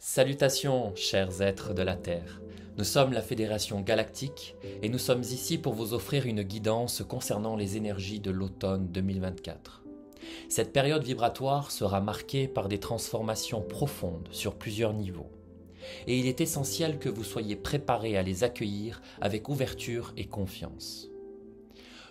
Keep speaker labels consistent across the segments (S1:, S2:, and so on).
S1: Salutations, chers êtres de la Terre. Nous sommes la Fédération Galactique et nous sommes ici pour vous offrir une guidance concernant les énergies de l'automne 2024. Cette période vibratoire sera marquée par des transformations profondes sur plusieurs niveaux. Et il est essentiel que vous soyez préparés à les accueillir avec ouverture et confiance.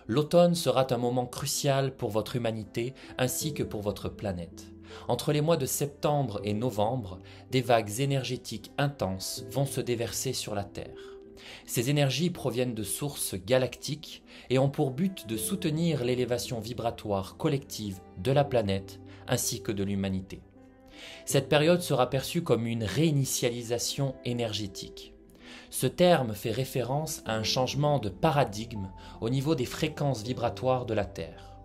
S1: L'automne sera un moment crucial pour votre humanité ainsi que pour votre planète. Entre les mois de septembre et novembre, des vagues énergétiques intenses vont se déverser sur la Terre. Ces énergies proviennent de sources galactiques et ont pour but de soutenir l'élévation vibratoire collective de la planète ainsi que de l'humanité. Cette période sera perçue comme une réinitialisation énergétique. Ce terme fait référence à un changement de paradigme au niveau des fréquences vibratoires de la Terre.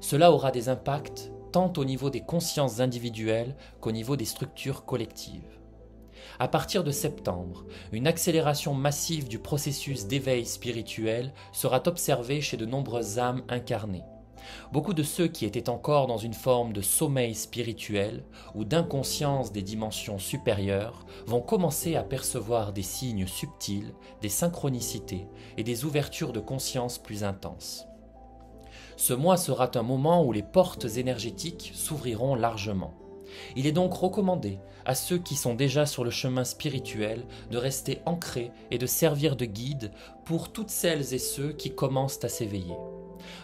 S1: Cela aura des impacts tant au niveau des consciences individuelles qu'au niveau des structures collectives. À partir de septembre, une accélération massive du processus d'éveil spirituel sera observée chez de nombreuses âmes incarnées. Beaucoup de ceux qui étaient encore dans une forme de sommeil spirituel ou d'inconscience des dimensions supérieures vont commencer à percevoir des signes subtils, des synchronicités et des ouvertures de conscience plus intenses. Ce mois sera un moment où les portes énergétiques s'ouvriront largement. Il est donc recommandé à ceux qui sont déjà sur le chemin spirituel de rester ancrés et de servir de guide pour toutes celles et ceux qui commencent à s'éveiller.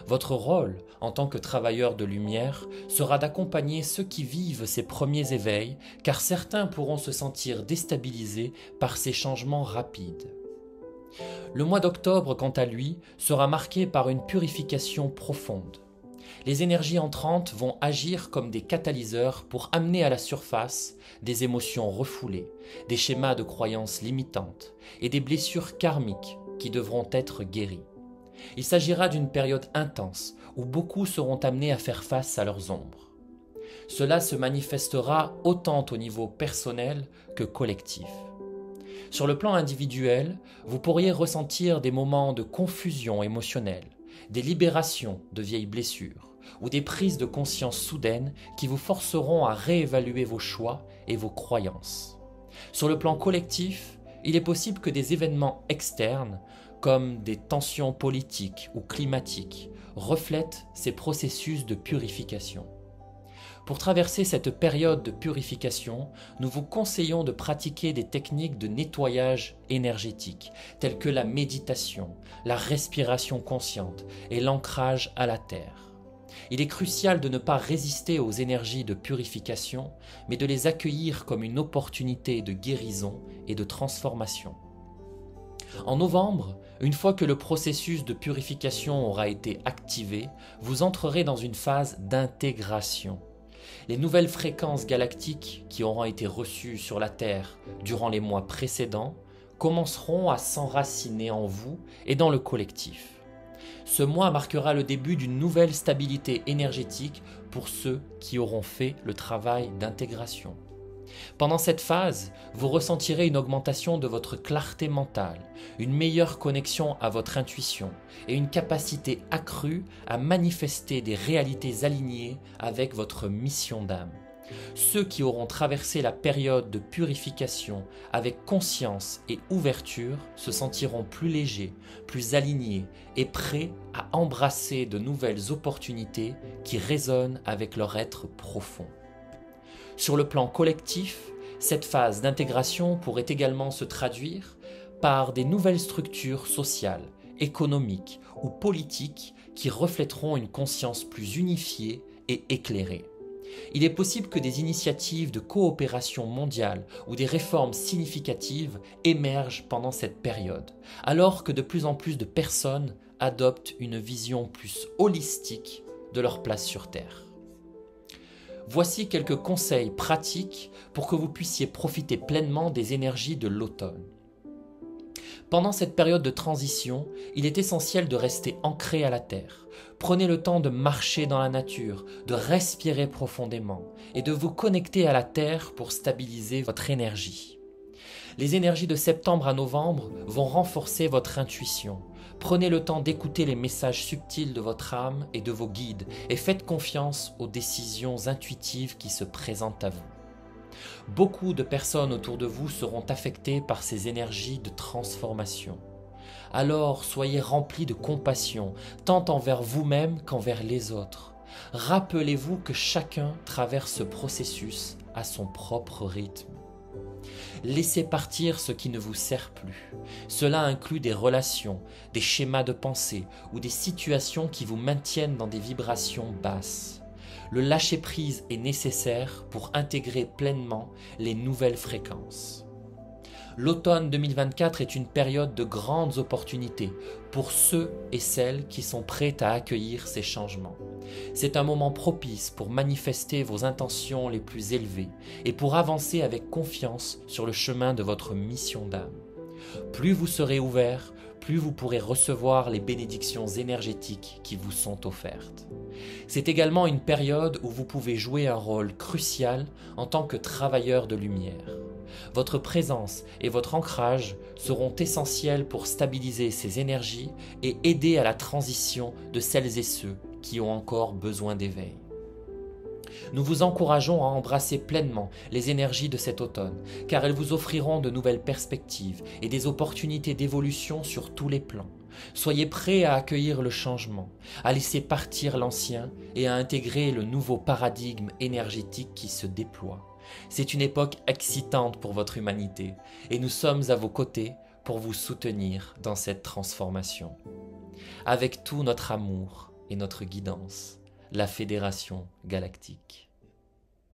S1: Votre rôle, en tant que travailleur de lumière, sera d'accompagner ceux qui vivent ces premiers éveils, car certains pourront se sentir déstabilisés par ces changements rapides. Le mois d'octobre, quant à lui, sera marqué par une purification profonde. Les énergies entrantes vont agir comme des catalyseurs pour amener à la surface des émotions refoulées, des schémas de croyances limitantes et des blessures karmiques qui devront être guéries. Il s'agira d'une période intense où beaucoup seront amenés à faire face à leurs ombres. Cela se manifestera autant au niveau personnel que collectif. Sur le plan individuel, vous pourriez ressentir des moments de confusion émotionnelle, des libérations de vieilles blessures ou des prises de conscience soudaines qui vous forceront à réévaluer vos choix et vos croyances. Sur le plan collectif, il est possible que des événements externes, comme des tensions politiques ou climatiques, reflètent ces processus de purification. Pour traverser cette période de purification, nous vous conseillons de pratiquer des techniques de nettoyage énergétique, telles que la méditation, la respiration consciente et l'ancrage à la terre. Il est crucial de ne pas résister aux énergies de purification, mais de les accueillir comme une opportunité de guérison et de transformation. En novembre, une fois que le processus de purification aura été activé, vous entrerez dans une phase d'intégration. Les nouvelles fréquences galactiques qui auront été reçues sur la Terre durant les mois précédents commenceront à s'enraciner en vous et dans le collectif. Ce mois marquera le début d'une nouvelle stabilité énergétique pour ceux qui auront fait le travail d'intégration. Pendant cette phase, vous ressentirez une augmentation de votre clarté mentale, une meilleure connexion à votre intuition et une capacité accrue à manifester des réalités alignées avec votre mission d'âme. Ceux qui auront traversé la période de purification avec conscience et ouverture se sentiront plus légers, plus alignés et prêts à embrasser de nouvelles opportunités qui résonnent avec leur être profond. Sur le plan collectif, cette phase d'intégration pourrait également se traduire par des nouvelles structures sociales, économiques ou politiques qui reflèteront une conscience plus unifiée et éclairée. Il est possible que des initiatives de coopération mondiale ou des réformes significatives émergent pendant cette période, alors que de plus en plus de personnes adoptent une vision plus holistique de leur place sur Terre. Voici quelques conseils pratiques pour que vous puissiez profiter pleinement des énergies de l'automne. Pendant cette période de transition, il est essentiel de rester ancré à la terre. Prenez le temps de marcher dans la nature, de respirer profondément et de vous connecter à la terre pour stabiliser votre énergie. Les énergies de septembre à novembre vont renforcer votre intuition. Prenez le temps d'écouter les messages subtils de votre âme et de vos guides et faites confiance aux décisions intuitives qui se présentent à vous. Beaucoup de personnes autour de vous seront affectées par ces énergies de transformation. Alors soyez remplis de compassion, tant envers vous-même qu'envers les autres. Rappelez-vous que chacun traverse ce processus à son propre rythme. Laissez partir ce qui ne vous sert plus. Cela inclut des relations, des schémas de pensée ou des situations qui vous maintiennent dans des vibrations basses. Le lâcher-prise est nécessaire pour intégrer pleinement les nouvelles fréquences. L'automne 2024 est une période de grandes opportunités pour ceux et celles qui sont prêts à accueillir ces changements. C'est un moment propice pour manifester vos intentions les plus élevées et pour avancer avec confiance sur le chemin de votre mission d'âme. Plus vous serez ouvert, plus vous pourrez recevoir les bénédictions énergétiques qui vous sont offertes. C'est également une période où vous pouvez jouer un rôle crucial en tant que travailleur de lumière. Votre présence et votre ancrage seront essentiels pour stabiliser ces énergies et aider à la transition de celles et ceux qui ont encore besoin d'éveil. Nous vous encourageons à embrasser pleinement les énergies de cet automne, car elles vous offriront de nouvelles perspectives et des opportunités d'évolution sur tous les plans. Soyez prêts à accueillir le changement, à laisser partir l'ancien et à intégrer le nouveau paradigme énergétique qui se déploie. C'est une époque excitante pour votre humanité et nous sommes à vos côtés pour vous soutenir dans cette transformation. Avec tout notre amour et notre guidance, la Fédération Galactique.